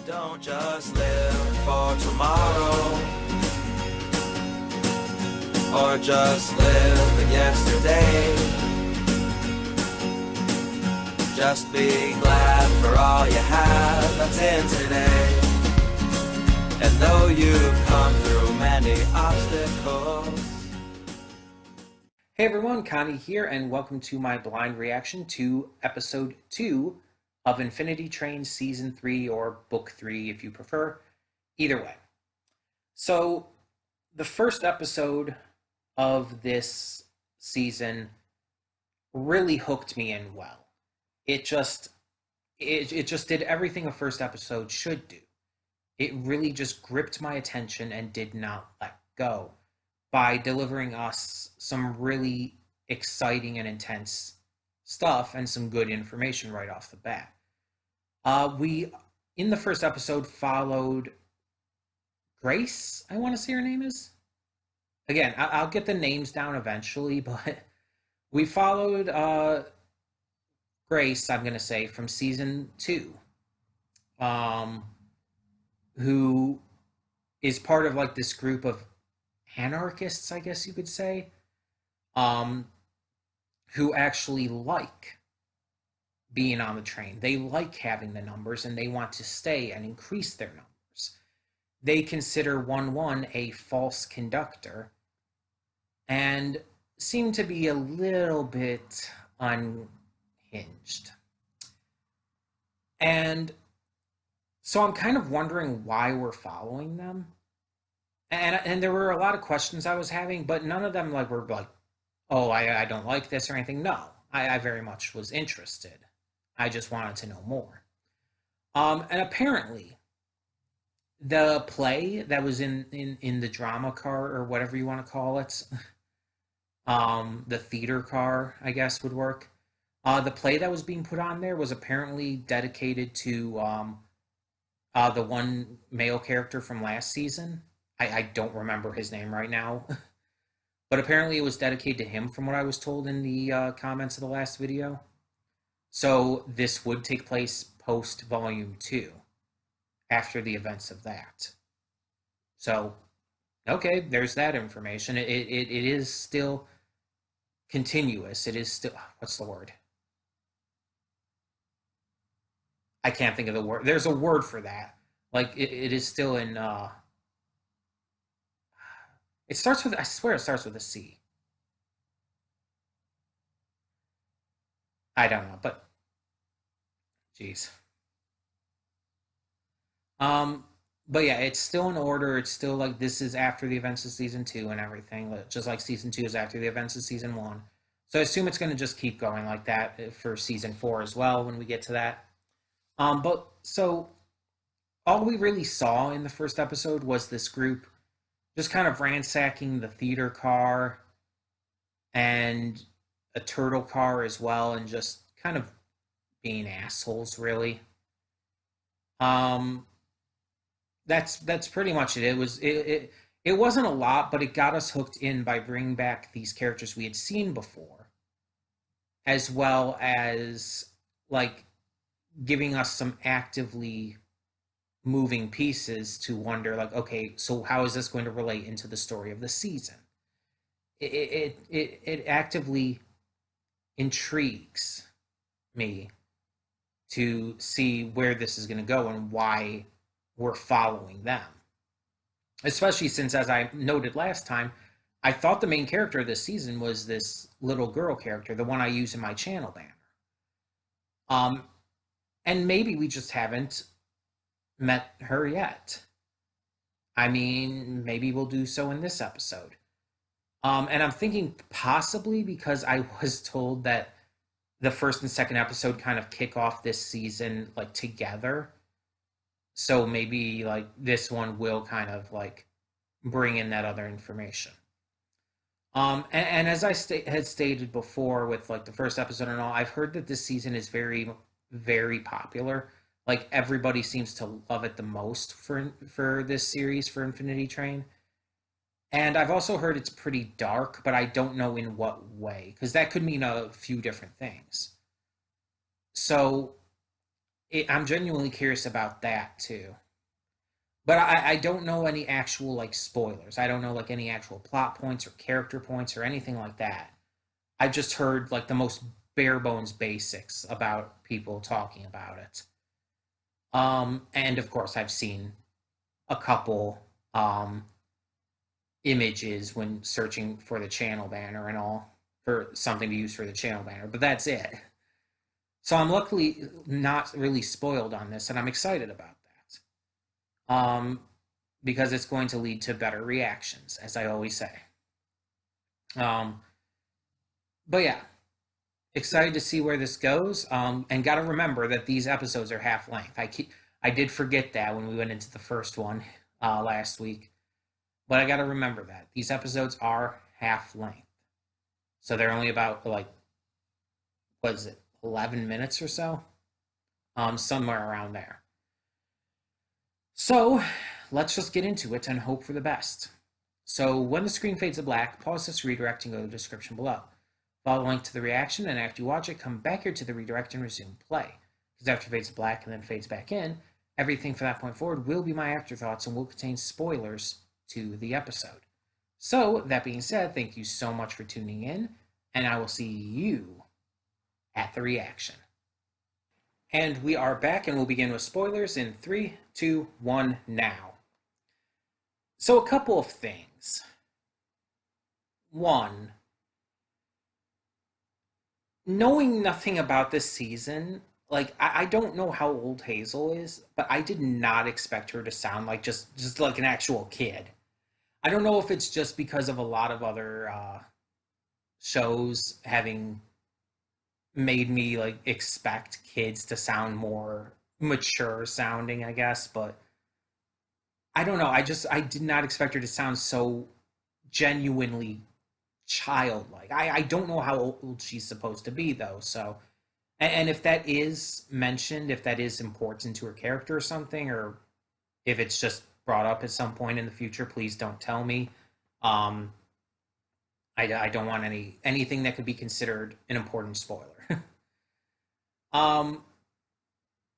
Don't just live for tomorrow, or just live in yesterday. Just be glad for all you have that's in today. And though you've come through many obstacles. Hey everyone, Connie here, and welcome to my blind reaction to episode 2 of Infinity Train Season 3, or Book 3 if you prefer. Either way. So, the first episode of this season really hooked me in well. It just did everything a first episode should do. It really just gripped my attention and did not let go by delivering us some really exciting and intense stuff and some good information right off the bat. We, in the first episode, followed Grace, I want to say her name is. Again, I'll get the names down eventually, but we followed Grace, I'm going to say, from season 2, who is part of like this group of anarchists, I guess you could say, who actually like being on the train. They like having the numbers and they want to stay and increase their numbers. They consider 1-1 a false conductor and seem to be a little bit unhinged. And so I'm kind of wondering why we're following them. And there were a lot of questions I was having, but none of them were like, oh, I don't like this or anything. No, I very much was interested. I just wanted to know more. And apparently, the play that was in the drama car, or whatever you want to call it, the theater car, I guess, would work. The play that was being put on there was apparently dedicated to the one male character from last season. I don't remember his name right now. But apparently it was dedicated to him from what I was told in the comments of the last video. So this would take place post Volume 2, after the events of that. So, okay, there's that information. It is still continuous. It is still, what's the word? I can't think of the word. There's a word for that. Like, it is still in, it starts with, I swear it starts with a C. I don't know, but, jeez. But yeah, it's still in order. It's still like, this is after the events of season 2 and everything, just like season 2 is after the events of season 1. So I assume it's going to just keep going like that for season 4 as well when we get to that. But so all we really saw in the first episode was this group just kind of ransacking the theater car and a turtle car as well, and just kind of being assholes, really. That's pretty much it. It wasn't a lot, but it got us hooked in by bringing back these characters we had seen before, as well as like giving us some actively moving pieces to wonder, like, okay, so how is this going to relate into the story of the season? It actively intrigues me to see where this is going to go and why we're following them. Especially since, as I noted last time, I thought the main character of this season was this little girl character, the one I use in my channel banner. And maybe we just haven't met her yet. I mean, maybe we'll do so in this episode. And I'm thinking possibly because I was told that the first and second episode kind of kick off this season like together. So maybe like this one will kind of like bring in that other information. And as I had stated before with like the first episode and all, I've heard that this season is very, very popular. Like everybody seems to love it the most for this series, for Infinity Train. And I've also heard it's pretty dark, but I don't know in what way, because that could mean a few different things. So I'm genuinely curious about that too. But I don't know any actual like spoilers. I don't know like any actual plot points or character points or anything like that. I just heard like the most bare bones basics about people talking about it. And of course, I've seen a couple images when searching for the channel banner and all for something to use for the channel banner, but that's it. So I'm luckily not really spoiled on this, and I'm excited about that. Because it's going to lead to better reactions, as I always say. Um, but yeah, excited to see where this goes. And got to remember that these episodes are half length. I did forget that when we went into the first one last week, but I got to remember that these episodes are half length, so they're only about like what is it, 11 minutes or so, somewhere around there. So let's just get into it and hope for the best. So when the screen fades to black, pause this redirect and go to the description below. Follow the link to the reaction, and after you watch it, come back here to the redirect and resume play. Because after it fades to black and then fades back in, everything from that point forward will be my afterthoughts and will contain spoilers to the episode. So, that being said, thank you so much for tuning in, and I will see you at the reaction. And we are back, and we'll begin with spoilers in 3, 2, 1, now. So, a couple of things. One, knowing nothing about this season, like I don't know how old Hazel is, but I did not expect her to sound like just like an actual kid. I don't know if it's just because of a lot of other shows having made me like expect kids to sound more mature sounding, I guess, but I don't know. I did not expect her to sound so genuinely childlike. I don't know how old she's supposed to be though. So, and if that is mentioned, if that is important to her character or something, or if it's just brought up at some point in the future, please don't tell me. Um, I don't want anything that could be considered an important spoiler. um,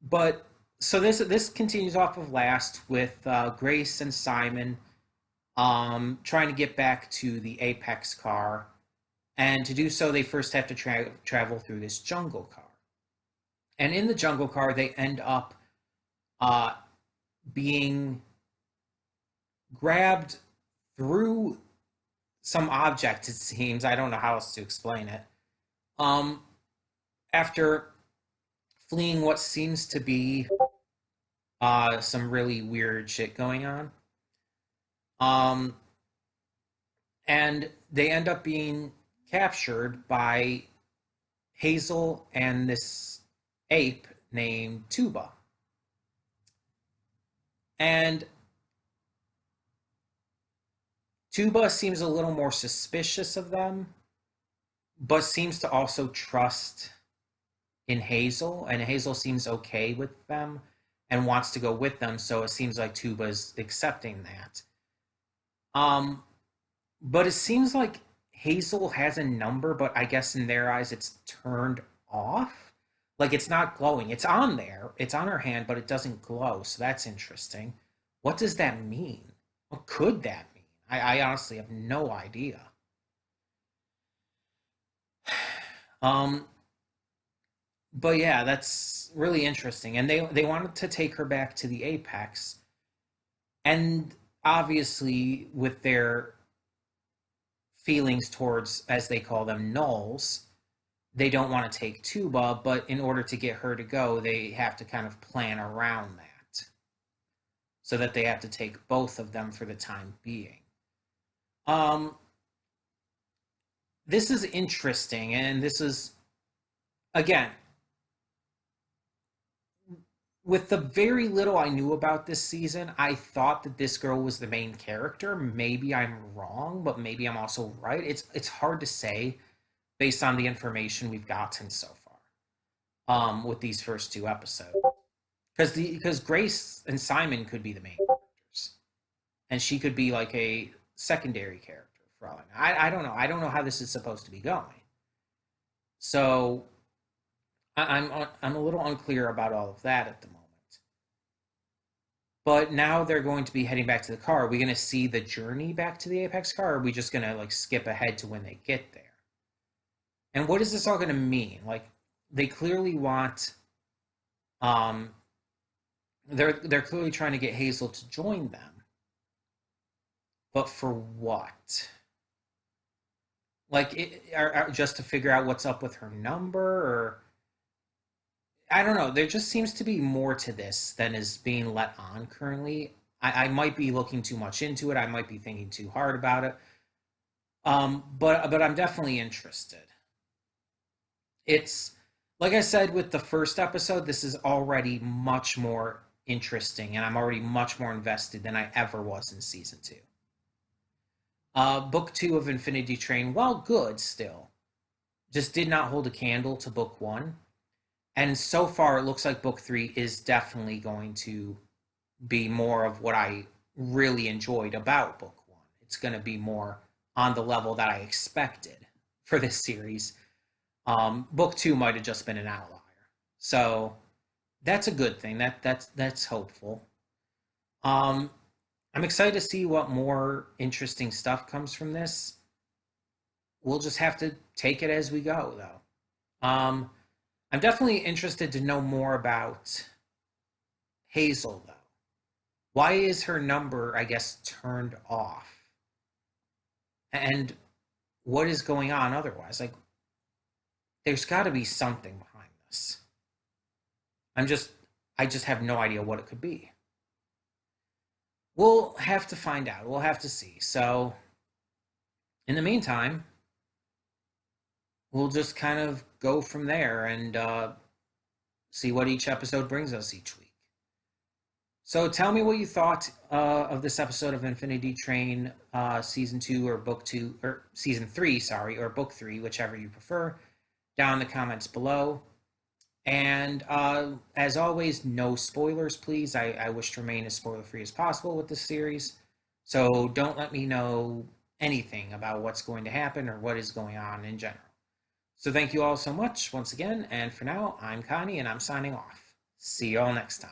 but so this continues off of last with Grace and Simon trying to get back to the Apex car. And to do so, they first have to travel through this jungle car. And in the jungle car, they end up uh, being grabbed through some object, it seems. I don't know how else to explain it. Um, After fleeing what seems to be some really weird shit going on. Um, and they end up being captured by Hazel and this ape named Tuba. And Tuba seems a little more suspicious of them, but seems to also trust in Hazel, and Hazel seems okay with them and wants to go with them, so it seems like Tuba's accepting that. But it seems like Hazel has a number, but I guess in their eyes it's turned off. Like it's not glowing. It's on there. It's on her hand, but it doesn't glow. So that's interesting. What does that mean? What could that mean? I honestly have no idea. Um, but yeah, that's really interesting. And they wanted to take her back to the Apex, and obviously with their feelings towards, as they call them, nulls, they don't want to take Tuba, but in order to get her to go, they have to kind of plan around that. So that they have to take both of them for the time being. Um, this is interesting, and this is, again, with the very little I knew about this season, I thought that this girl was the main character. Maybe I'm wrong, but maybe I'm also right. It's hard to say based on the information we've gotten so far with these first two episodes. Because Grace and Simon could be the main characters, and she could be like a secondary character for all I know. I don't know how this is supposed to be going. So I'm a little unclear about all of that at the moment. But now they're going to be heading back to the car. Are we going to see the journey back to the Apex car? Or are we just going to like skip ahead to when they get there? And what is this all going to mean? Like, they clearly want, um, they're clearly trying to get Hazel to join them, but for what? Like, just to figure out what's up with her number, or I don't know. There just seems to be more to this than is being let on currently. I might be looking too much into it. I might be thinking too hard about it. But I'm definitely interested. It's like I said with the first episode, this is already much more interesting, and I'm already much more invested than I ever was in season two. Book two of Infinity Train, while good still, just did not hold a candle to book one. And so far, it looks like book three is definitely going to be more of what I really enjoyed about book one. It's going to be more on the level that I expected for this series. Book two might have just been an outlier, so that's a good thing. That's hopeful. Um, I'm excited to see what more interesting stuff comes from this. We'll just have to take it as we go, though. I'm definitely interested to know more about Hazel, though. Why is her number, I guess, turned off? And what is going on otherwise? Like, there's got to be something behind this. I'm just, I just have no idea what it could be. We'll have to find out. We'll have to see. So, in the meantime, we'll just kind of go from there and see what each episode brings us each week. So tell me what you thought of this episode of Infinity Train, season two or book two, or season three, sorry, or book three, whichever you prefer, down in the comments below. And as always, no spoilers, please. I wish to remain as spoiler free as possible with this series. So don't let me know anything about what's going to happen or what is going on in general. So thank you all so much once again. And for now, I'm Connie and I'm signing off. See you all next time.